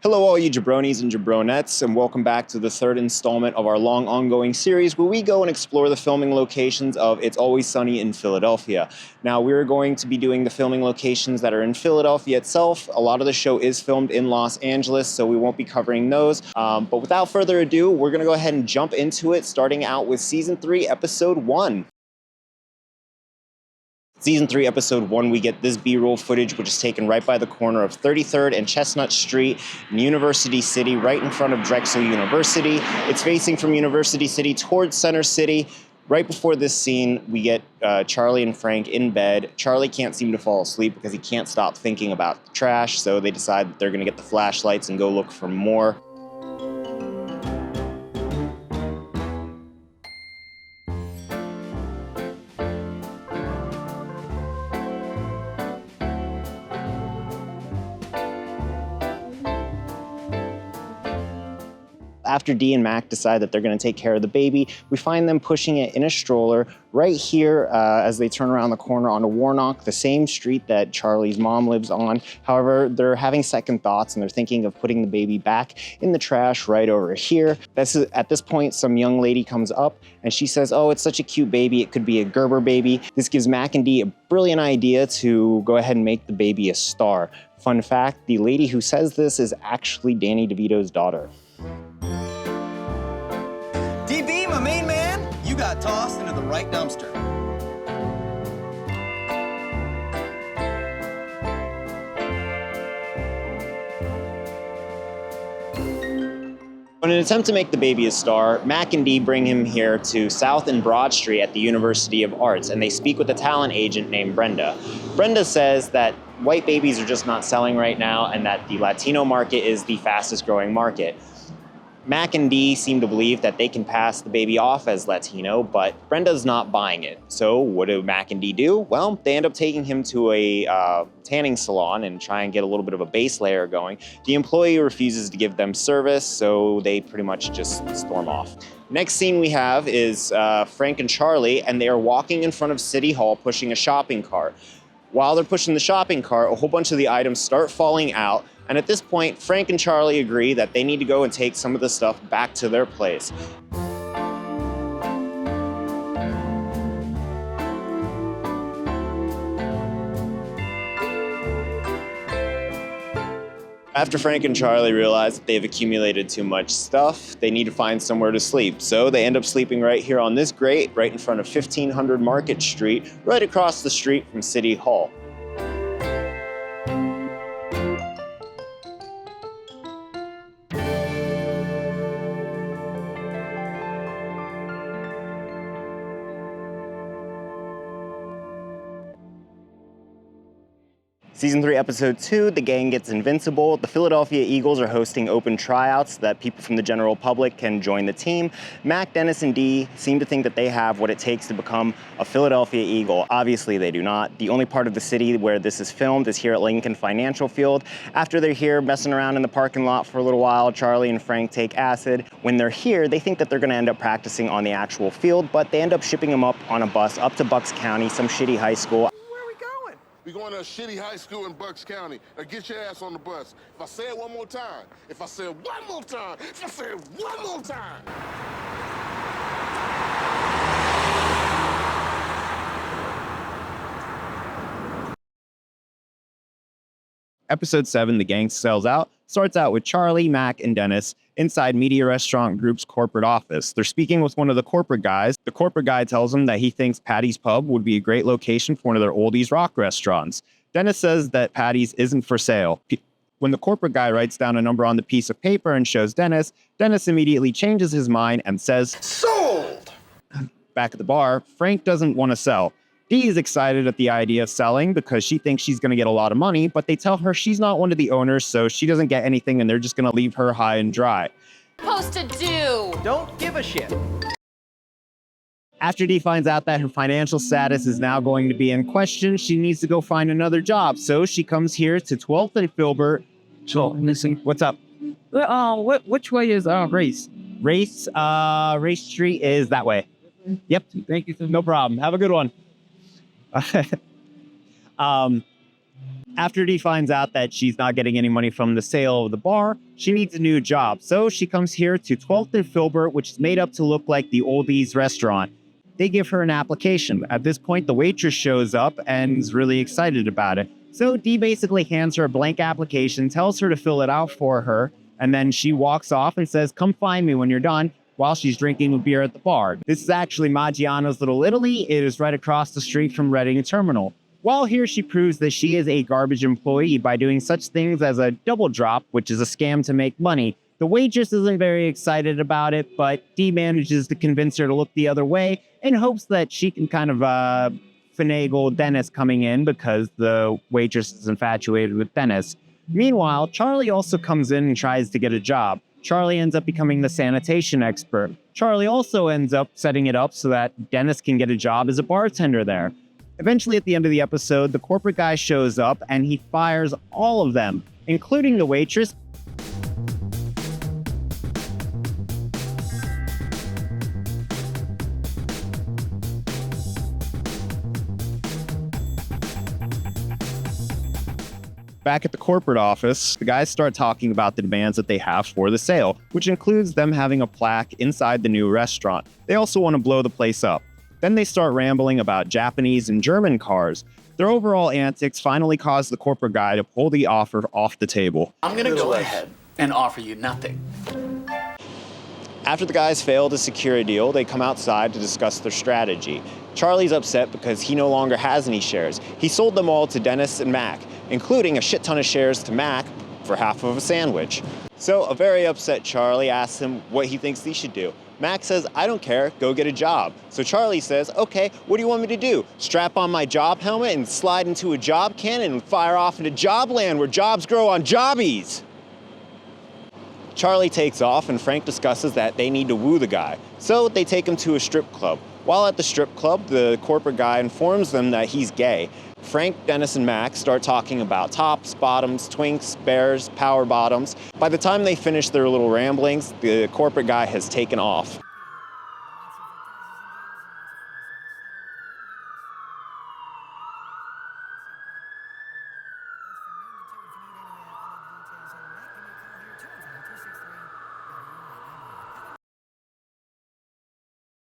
Hello, all you jabronis and jabronettes, and welcome back to the third installment of our long ongoing series where we go and explore the filming locations of It's Always Sunny in Philadelphia. Now, we're going to be doing the filming locations that are in Philadelphia itself. A lot of the show is filmed in Los Angeles, so we won't be covering those. But without further ado, we're going to go ahead and jump into it, starting out with Season 3, Episode 1. Season 3, Episode 1, we get this B-roll footage, which is taken right by the corner of 33rd and Chestnut Street in University City, right in front of Drexel University. It's facing from University City towards Center City. Right before this scene, we get Charlie and Frank in bed. Charlie can't seem to fall asleep because he can't stop thinking about the trash, so they decide that they're going to get the flashlights and go look for more. After Dee and Mac decide that they're going to take care of the baby, we find them pushing it in a stroller right here as they turn around the corner onto Warnock, the same street that Charlie's mom lives on. However, they're having second thoughts and they're thinking of putting the baby back in the trash right over here. At this point, some young lady comes up and she says, "Oh, it's such a cute baby. It could be a Gerber baby." This gives Mac and Dee a brilliant idea to go ahead and make the baby a star. Fun fact, the lady who says this is actually Danny DeVito's daughter. DB, my main man, you got tossed into the right dumpster. In an attempt to make the baby a star, Mac and Dee bring him here to South and Broad Street at the University of Arts, and they speak with a talent agent named Brenda. Brenda says that white babies are just not selling right now and that the Latino market is the fastest growing market. Mac and Dee seem to believe that they can pass the baby off as Latino, but Brenda's not buying it. So what do Mac and Dee do? Well, they end up taking him to a tanning salon and try and get a little bit of a base layer going. The employee refuses to give them service, so they pretty much just storm off. Next scene we have is Frank and Charlie, and they are walking in front of City Hall pushing a shopping cart. While they're pushing the shopping cart, a whole bunch of the items start falling out, and at this point, Frank and Charlie agree that they need to go and take some of the stuff back to their place. After Frank and Charlie realize that they've accumulated too much stuff, they need to find somewhere to sleep. So they end up sleeping right here on this grate, right in front of 1500 Market Street, right across the street from City Hall. Season 3, Episode 2, the gang gets invincible. The Philadelphia Eagles are hosting open tryouts so that people from the general public can join the team. Mac, Dennis, and Dee seem to think that they have what it takes to become a Philadelphia Eagle. Obviously, they do not. The only part of the city where this is filmed is here at Lincoln Financial Field. After they're here messing around in the parking lot for a little while, Charlie and Frank take acid. When they're here, they think that they're going to end up practicing on the actual field, but they end up shipping them up on a bus up to Bucks County, some shitty high school. We're going to a shitty high school in Bucks County. Now get your ass on the bus. If I say it one more time, if I say it one more time, if I say it one more time. Episode 7, the gang sells out, starts out with Charlie, Mac, and Dennis inside Media Restaurant Group's corporate office. They're speaking with one of the corporate guys. The corporate guy tells them that he thinks Patty's Pub would be a great location for one of their oldies rock restaurants. Dennis says that Patty's isn't for sale. When the corporate guy writes down a number on the piece of paper and shows Dennis, Dennis immediately changes his mind and says, "Sold!" Back at the bar, Frank doesn't want to sell. Dee is excited at the idea of selling because she thinks she's going to get a lot of money, but they tell her she's not one of the owners, so she doesn't get anything and they're just going to leave her high and dry. Supposed to do? Don't give a shit. After Dee finds out that her financial status is now going to be in question, she needs to go find another job. So she comes here to 12th and Filbert. So, listen. What's up? Which way is Race? Race Street is that way. Yep. Thank you. No problem. Have a good one. After Dee finds out that she's not getting any money from the sale of the bar, she needs a new job. So she comes here to 12th and Filbert, which is made up to look like the oldies restaurant. They give her an application. At this point, the waitress shows up and is really excited about it. So Dee basically hands her a blank application, tells her to fill it out for her, and then she walks off and says, "Come find me when you're done," while she's drinking a beer at the bar. This is actually Maggiano's Little Italy. It is right across the street from Reading Terminal. While here, she proves that she is a garbage employee by doing such things as a double drop, which is a scam to make money. The waitress isn't very excited about it, but Dee manages to convince her to look the other way in hopes that she can kind of finagle Dennis coming in because the waitress is infatuated with Dennis. Meanwhile, Charlie also comes in and tries to get a job. Charlie ends up becoming the sanitation expert. Charlie also ends up setting it up so that Dennis can get a job as a bartender there. Eventually, at the end of the episode, the corporate guy shows up and he fires all of them, including the waitress. Back at the corporate office, the guys start talking about the demands that they have for the sale, which includes them having a plaque inside the new restaurant. They also want to blow the place up. Then they start rambling about Japanese and German cars. Their overall antics finally cause the corporate guy to pull the offer off the table. I'm gonna go ahead and offer you nothing. After the guys fail to secure a deal, they come outside to discuss their strategy. Charlie's upset because he no longer has any shares. He sold them all to Dennis and Mac, including a shit ton of shares to Mac for half of a sandwich. So a very upset Charlie asks him what he thinks he should do. Mac says, "I don't care, go get a job." So Charlie says, "Okay, what do you want me to do? Strap on my job helmet and slide into a job cannon and fire off into Jobland where jobs grow on jobbies?" Charlie takes off and Frank discusses that they need to woo the guy. So they take him to a strip club. While at the strip club, the corporate guy informs them that he's gay. Frank, Dennis, and Mac start talking about tops, bottoms, twinks, bears, power bottoms. By the time they finish their little ramblings, the corporate guy has taken off.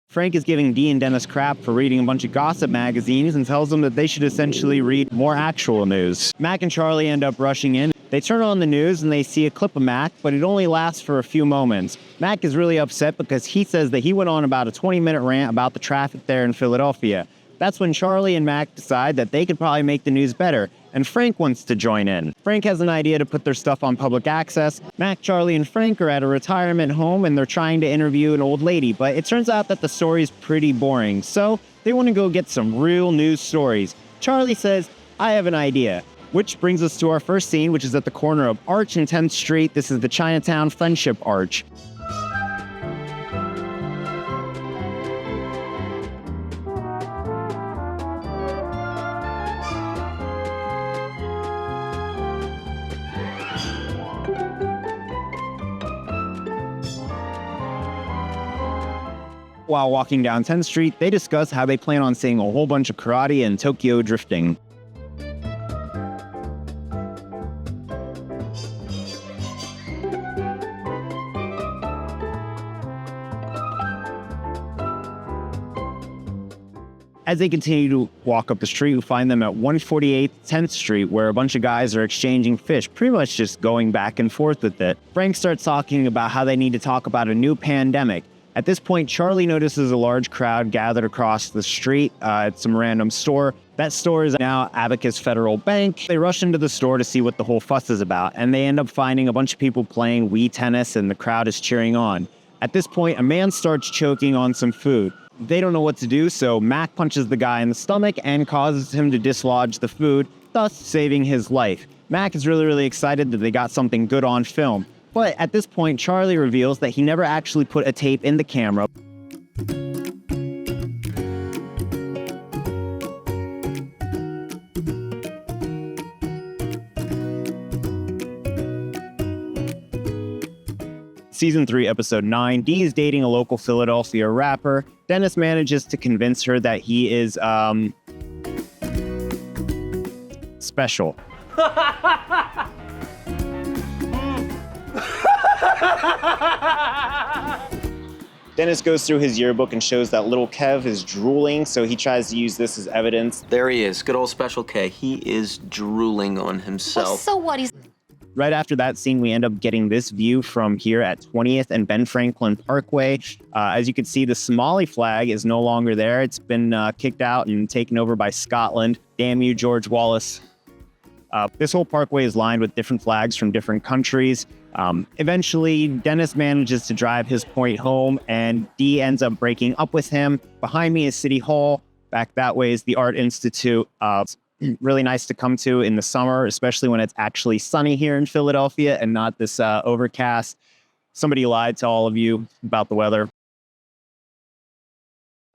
Frank is giving Dee and Dennis crap for reading a bunch of gossip magazines and tells them that they should essentially read more actual news. Mac and Charlie end up rushing in. They turn on the news and they see a clip of Mac, but it only lasts for a few moments. Mac is really upset because he says that he went on about a 20-minute rant about the traffic there in Philadelphia. That's when Charlie and Mac decide that they could probably make the news better, and Frank wants to join in. Frank has an idea to put their stuff on public access. Mac, Charlie, and Frank are at a retirement home and they're trying to interview an old lady, but it turns out that the story's pretty boring, so they want to go get some real news stories. Charlie says, "I have an idea." Which brings us to our first scene, which is at the corner of Arch and 10th Street. This is the Chinatown Friendship Arch. While walking down 10th Street, they discuss how they plan on seeing a whole bunch of karate and Tokyo drifting. As they continue to walk up the street, we find them at 148th 10th Street, where a bunch of guys are exchanging fish, pretty much just going back and forth with it. Frank starts talking about how they need to talk about a new pandemic. At this point, Charlie notices a large crowd gathered across the street at some random store. That store is now Abacus Federal Bank. They rush into the store to see what the whole fuss is about, and they end up finding a bunch of people playing Wii tennis, and the crowd is cheering on. At this point, a man starts choking on some food. They don't know what to do, so Mac punches the guy in the stomach and causes him to dislodge the food, thus saving his life. Mac is really excited that they got something good on film. But at this point, Charlie reveals that he never actually put a tape in the camera. Season 3, Episode 9, Dee is dating a local Philadelphia rapper. Dennis manages to convince her that he is, special. Dennis goes through his yearbook and shows that little Kev is drooling, so he tries to use this as evidence. There he is, good old Special K. He is drooling on himself. Well, so what? He's Right after that scene, we end up getting this view from here at 20th and Ben Franklin Parkway. As you can see, the Somali flag is no longer there. It's been kicked out and taken over by Scotland. Damn you, George Wallace. This whole parkway is lined with different flags from different countries. Eventually, Dennis manages to drive his point home, and Dee ends up breaking up with him. Behind me is City Hall. Back that way is the Art Institute. Really nice to come to in the summer, especially when it's actually sunny here in Philadelphia and not this overcast. Somebody lied to all of you about the weather.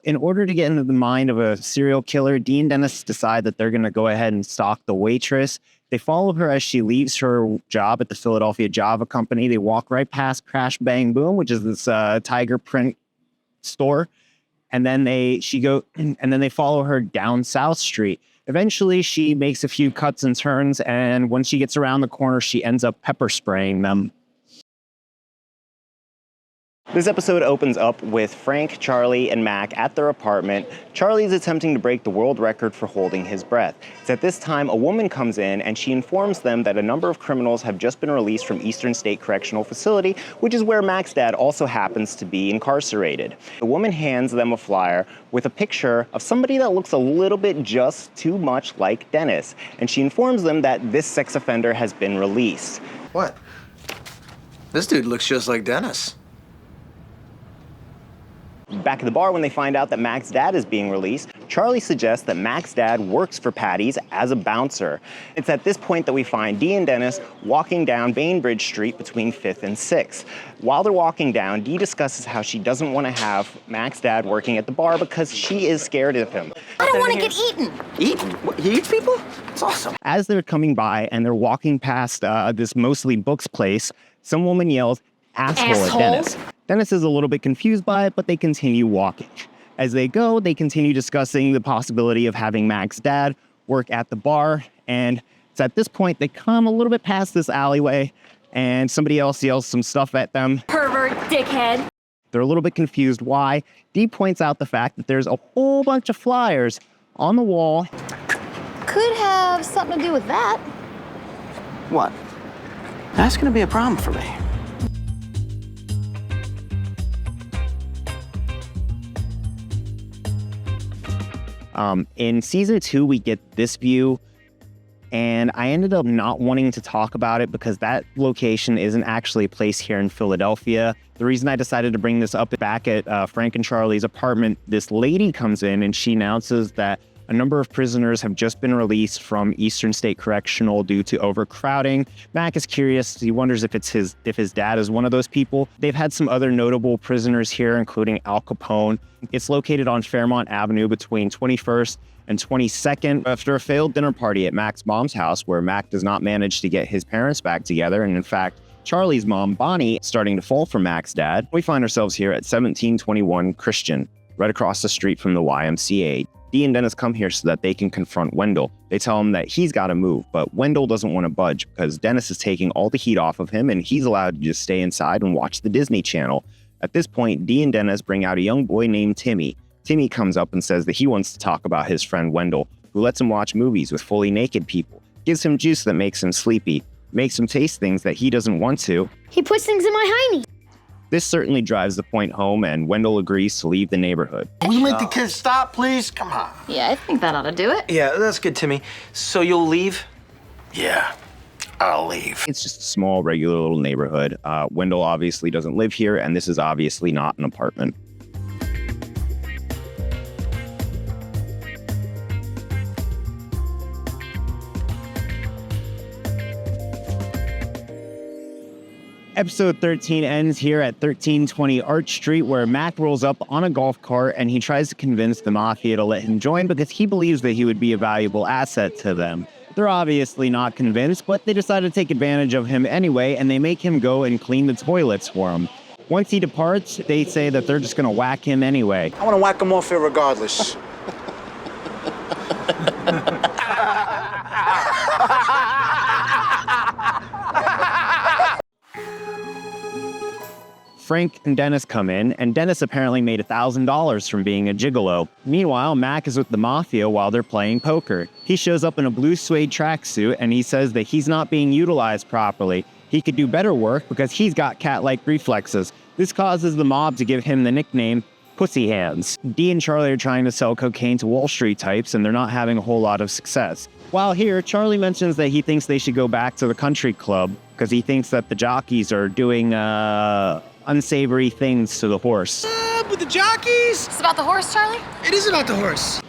In order to get into the mind of a serial killer, Dee and Dennis decide that they're going to go ahead and stalk the waitress. They follow her as she leaves her job at the Philadelphia Java Company. They walk right past Crash Bang Boom, which is this tiger print store. And then they follow her down South Street. Eventually, she makes a few cuts and turns, and when she gets around the corner, she ends up pepper spraying them. This episode opens up with Frank, Charlie, and Mac at their apartment. Charlie is attempting to break the world record for holding his breath. It's at this time a woman comes in and she informs them that a number of criminals have just been released from Eastern State Correctional Facility, which is where Mac's dad also happens to be incarcerated. The woman hands them a flyer with a picture of somebody that looks a little bit just too much like Dennis, and she informs them that this sex offender has been released. What? This dude looks just like Dennis. Back at the bar, when they find out that Mac's dad is being released, Charlie suggests that Mac's dad works for Patty's as a bouncer. It's at this point that we find Dee and Dennis walking down Bainbridge Street between 5th and 6th. While they're walking down, Dee discusses how she doesn't want to have Mac's dad working at the bar because she is scared of him. I don't want to get eaten. Eaten? What, he eats people? It's awesome. As they're coming by and they're walking past this mostly books place, some woman yells, "Asshole" at Dennis. Dennis is a little bit confused by it, but they continue walking. As they go, they continue discussing the possibility of having Mac's dad work at the bar, and it's at this point they come a little bit past this alleyway, and somebody else yells some stuff at them. Pervert, dickhead. They're a little bit confused why. Dee points out the fact that there's a whole bunch of flyers on the wall. Could have something to do with that. What? That's gonna be a problem for me. In season 2, we get this view, and I ended up not wanting to talk about it because that location isn't actually a place here in Philadelphia. The reason I decided to bring this up back at Frank and Charlie's apartment, this lady comes in and she announces that a number of prisoners have just been released from Eastern State Correctional due to overcrowding. Mac is curious. He wonders if his dad is one of those people. They've had some other notable prisoners here, including Al Capone. It's located on Fairmont Avenue between 21st and 22nd. After a failed dinner party at Mac's mom's house, where Mac does not manage to get his parents back together, and in fact, Charlie's mom, Bonnie, is starting to fall for Mac's dad, we find ourselves here at 1721 Christian, right across the street from the YMCA. Dee and Dennis come here so that they can confront Wendell. They tell him that he's got to move, but Wendell doesn't want to budge because Dennis is taking all the heat off of him and he's allowed to just stay inside and watch the Disney Channel. At this point, Dee and Dennis bring out a young boy named Timmy. Timmy comes up and says that he wants to talk about his friend Wendell, who lets him watch movies with fully naked people, gives him juice that makes him sleepy, makes him taste things that he doesn't want to. He puts things in my hiney. This certainly drives the point home, and Wendell agrees to leave the neighborhood. Will you make the kids stop, please? Come on. Yeah, I think that ought to do it. Yeah, that's good, Timmy. So you'll leave? Yeah, I'll leave. It's just a small, regular little neighborhood. Wendell obviously doesn't live here, and this is obviously not an apartment. Episode 13 ends here at 1320 Arch Street, where Mac rolls up on a golf cart and he tries to convince the Mafia to let him join because he believes that he would be a valuable asset to them. They're obviously not convinced, but they decide to take advantage of him anyway, and they make him go and clean the toilets for him. Once he departs, they say that they're just going to whack him anyway. I want to whack him off here regardless. Frank and Dennis come in, and Dennis apparently made $1,000 from being a gigolo. Meanwhile, Mac is with the Mafia while they're playing poker. He shows up in a blue suede tracksuit, and he says that he's not being utilized properly. He could do better work because he's got cat-like reflexes. This causes the mob to give him the nickname Pussy Hands. Dee and Charlie are trying to sell cocaine to Wall Street types, and they're not having a whole lot of success. While here, Charlie mentions that he thinks they should go back to the country club because he thinks that the jockeys are doing unsavory things to the horse. With the jockeys? It's about the horse, Charlie? It is about the horse.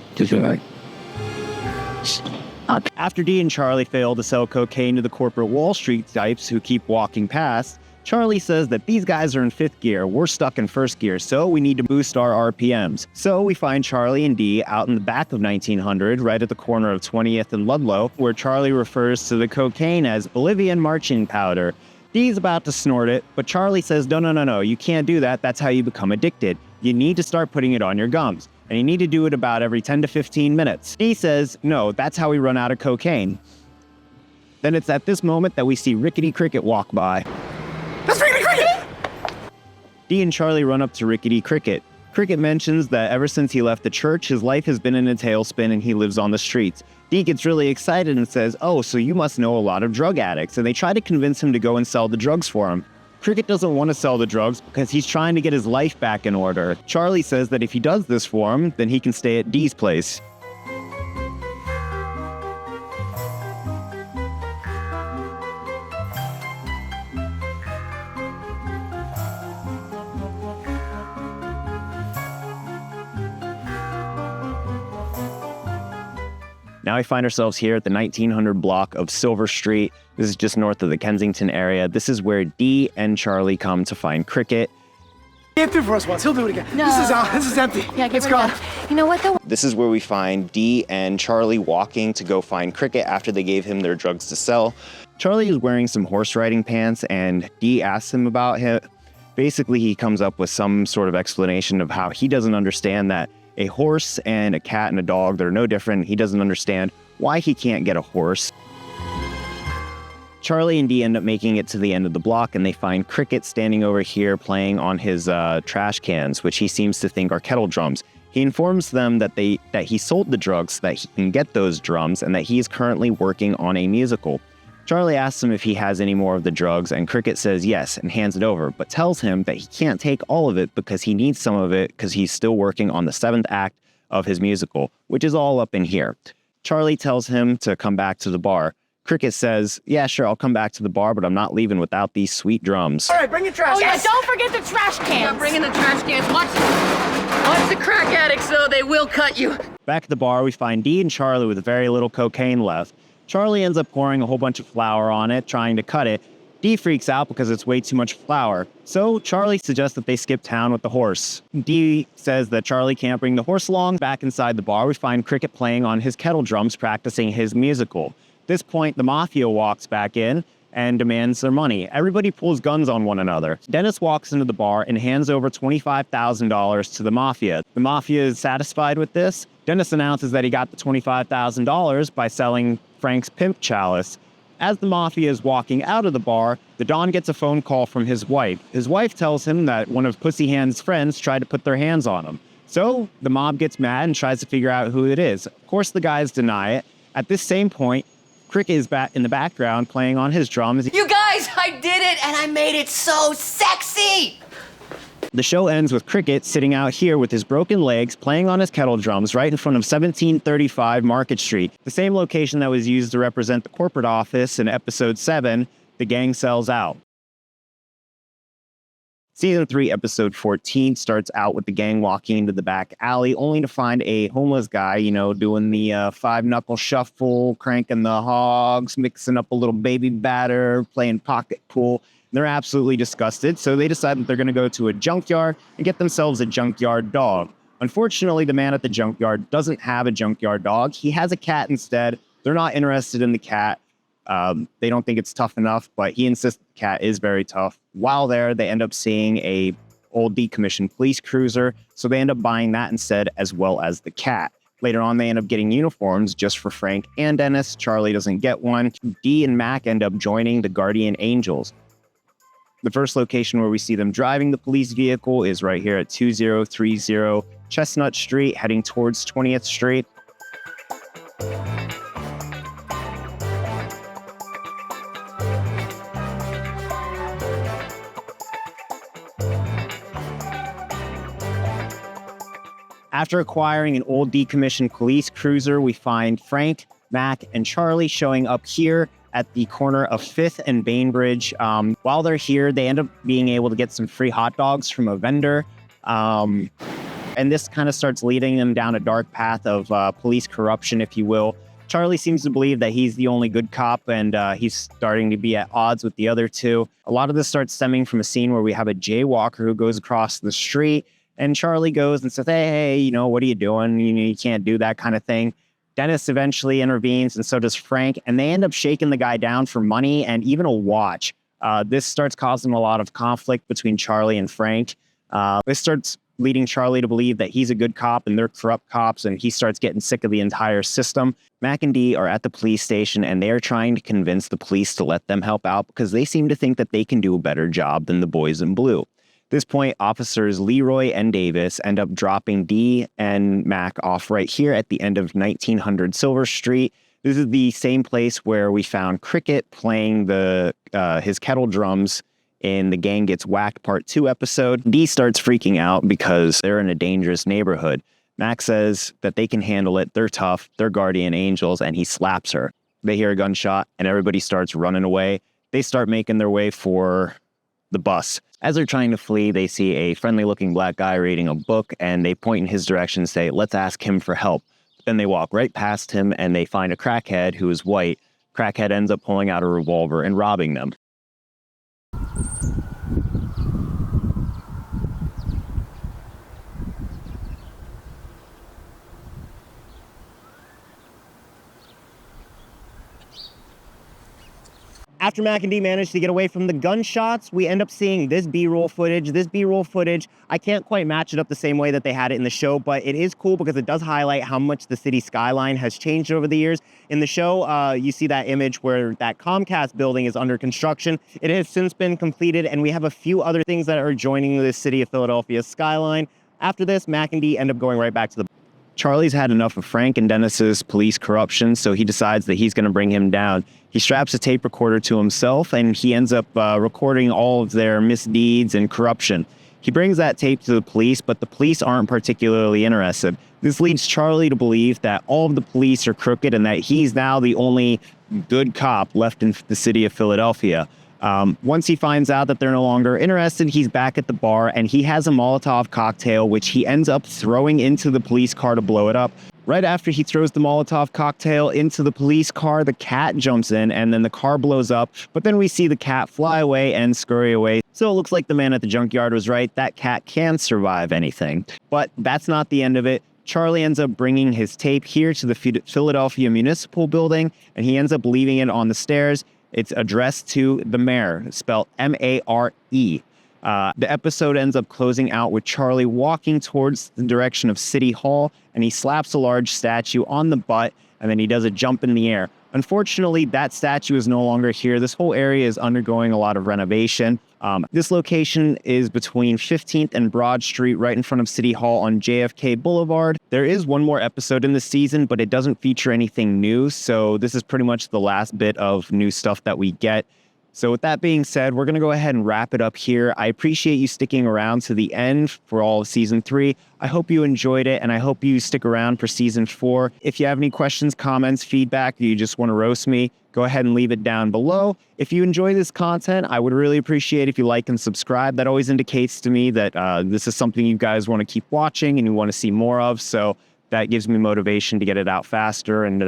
After Dee and Charlie fail to sell cocaine to the corporate Wall Street types who keep walking past, Charlie says that these guys are in 5th gear, we're stuck in 1st gear, so we need to boost our RPMs. So we find Charlie and Dee out in the back of 1900, right at the corner of 20th and Ludlow, where Charlie refers to the cocaine as Bolivian marching powder. Dee's about to snort it, but Charlie says, no, you can't do that, that's how you become addicted. You need to start putting it on your gums, and you need to do it about every 10 to 15 minutes. Dee says, no, that's how we run out of cocaine. Then it's at this moment that we see Rickety Cricket walk by. That's Rickety Cricket! Dee and Charlie run up to Rickety Cricket. Cricket mentions that ever since he left the church, his life has been in a tailspin and he lives on the streets. Dee gets really excited and says, oh, so you must know a lot of drug addicts, and they try to convince him to go and sell the drugs for him. Cricket doesn't want to sell the drugs because he's trying to get his life back in order. Charlie says that if he does this for him, then he can stay at Dee's place. Now we find ourselves here at the 1900 block of Silver Street. This is just north of the Kensington area. This is where Dee and Charlie come to find Cricket. Get through for us once. He'll do it again. No. This is empty. Yeah, it's gone. You know what, though? This is where we find Dee and Charlie walking to go find Cricket after they gave him their drugs to sell. Charlie is wearing some horse riding pants, and Dee asks him about him. Basically, he comes up with some sort of explanation of how he doesn't understand that a horse and a cat and a dog, they're no different. He doesn't understand why he can't get a horse. Charlie and Dee end up making it to the end of the block, and they find Cricket standing over here playing on his trash cans, which he seems to think are kettle drums. He informs them that he sold the drugs so that he can get those drums, and that he is currently working on a musical. Charlie asks him if he has any more of the drugs, and Cricket says yes and hands it over, but tells him that he can't take all of it because he needs some of it because he's still working on the 7th act of his musical, which is all up in here. Charlie tells him to come back to the bar. Cricket says, yeah, sure, I'll come back to the bar, but I'm not leaving without these sweet drums. All right, bring your trash. Oh, yeah, don't forget the trash cans. Yeah, bring in the trash cans. Watch the crack addicts, though. They will cut you. Back at the bar, we find Dee and Charlie with very little cocaine left. Charlie ends up pouring a whole bunch of flour on it, trying to cut it. Dee freaks out because it's way too much flour. So Charlie suggests that they skip town with the horse. Dee says that Charlie can't bring the horse along. Back inside the bar, we find Cricket playing on his kettle drums, practicing his musical. At this point, the Mafia walks back in and demands their money. Everybody pulls guns on one another. Dennis walks into the bar and hands over $25,000 to the Mafia. The Mafia is satisfied with this. Dennis announces that he got the $25,000 by selling Frank's pimp chalice. As the Mafia is walking out of the bar, the Don gets a phone call from his wife. His wife tells him that one of Pussy Hand's friends tried to put their hands on him. So the mob gets mad and tries to figure out who it is. Of course, the guys deny it. At this same point, Cricket is back in the background playing on his drums. You guys, I did it, and I made it so sexy! The show ends with Cricket sitting out here with his broken legs, playing on his kettle drums right in front of 1735 Market Street, the same location that was used to represent the corporate office in episode 7, The Gang Sells Out. Season 3, episode 14 starts out with the gang walking into the back alley, only to find a homeless guy, doing the five-knuckle shuffle, cranking the hogs, mixing up a little baby batter, playing pocket pool. They're absolutely disgusted, so they decide that they're going to go to a junkyard and get themselves a junkyard dog. Unfortunately, the man at the junkyard doesn't have a junkyard dog. He has a cat instead. They're not interested in the cat. They don't think it's tough enough, but he insists the cat is very tough. While there, they end up seeing a old decommissioned police cruiser, so they end up buying that instead, as well as the cat. Later on, they end up getting uniforms just for Frank and Dennis. Charlie doesn't get one. Dee and Mac end up joining the Guardian Angels. The first location where we see them driving the police vehicle is right here at 2030 Chestnut Street, heading towards 20th Street. After acquiring an old decommissioned police cruiser, we find Frank, Mac, and Charlie showing up here at the corner of 5th and Bainbridge. While they're here, they end up being able to get some free hot dogs from a vendor. And this kind of starts leading them down a dark path of police corruption, if you will. Charlie seems to believe that he's the only good cop, and he's starting to be at odds with the other two. A lot of this starts stemming from a scene where we have a jaywalker who goes across the street, and Charlie goes and says, hey, what are you doing? You can't do that kind of thing. Dennis eventually intervenes, and so does Frank, and they end up shaking the guy down for money and even a watch. This starts causing a lot of conflict between Charlie and Frank. This starts leading Charlie to believe that he's a good cop and they're corrupt cops, and he starts getting sick of the entire system. Mac and Dee are at the police station, and they are trying to convince the police to let them help out because they seem to think that they can do a better job than the boys in blue. At this point, officers Leroy and Davis end up dropping Dee and Mac off right here at the end of 1900 Silver Street. This is the same place where we found Cricket playing his kettle drums in the Gang Gets Whacked Part 2 episode. Dee starts freaking out because they're in a dangerous neighborhood. Mac says that they can handle it, they're tough, they're guardian angels, and he slaps her. They hear a gunshot, and everybody starts running away. They start making their way for the bus. As they're trying to flee, they see a friendly-looking black guy reading a book, and they point in his direction and say, let's ask him for help. Then they walk right past him, and they find a crackhead who is white. Crackhead ends up pulling out a revolver and robbing them. After Mac and Dee manage to get away from the gunshots, we end up seeing this B-roll footage. This B-roll footage, I can't quite match it up the same way that they had it in the show, but it is cool because it does highlight how much the city skyline has changed over the years. In the show, you see that image where that Comcast building is under construction. It has since been completed, and we have a few other things that are joining the city of Philadelphia's skyline. After this, Mac and Dee end up going right back to the... Charlie's had enough of Frank and Dennis's police corruption, so he decides that he's going to bring him down. He straps a tape recorder to himself, and he ends up recording all of their misdeeds and corruption. He brings that tape to the police, but the police aren't particularly interested. This leads Charlie to believe that all of the police are crooked and that he's now the only good cop left in the city of Philadelphia. Once he finds out that they're no longer interested, he's back at the bar, and he has a Molotov cocktail, which he ends up throwing into the police car to blow it up. Right after he throws the Molotov cocktail into the police car, the cat jumps in, and then the car blows up, but then we see the cat fly away and scurry away. So it looks like the man at the junkyard was right. That cat can survive anything. But that's not the end of it. Charlie ends up bringing his tape here to the Philadelphia Municipal Building, and he ends up leaving it on the stairs. It's addressed to the mayor, spelled M-A-R-E. The episode ends up closing out with Charlie walking towards the direction of City Hall, and he slaps a large statue on the butt, and then he does a jump in the air. Unfortunately, that statue is no longer here. This whole area is undergoing a lot of renovation. This location is between 15th and Broad Street, right in front of City Hall on JFK Boulevard. There is one more episode in the season, but it doesn't feature anything new, so this is pretty much the last bit of new stuff that we get. So with that being said, we're going to go ahead and wrap it up here. I appreciate you sticking around to the end for all of Season 3. I hope you enjoyed it, and I hope you stick around for Season 4. If you have any questions, comments, feedback, or you just want to roast me, go ahead and leave it down below. If you enjoy this content, I would really appreciate if you like and subscribe. That always indicates to me that this is something you guys want to keep watching and you want to see more of. So that gives me motivation to get it out faster and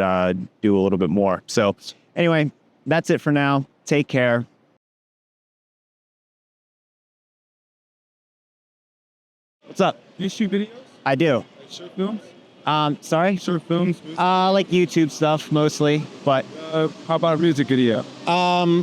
do a little bit more. So anyway, that's it for now. Take care. What's up? You shoot videos? I do. Short films? Sorry? Short films? Like YouTube stuff mostly, but How about a music video?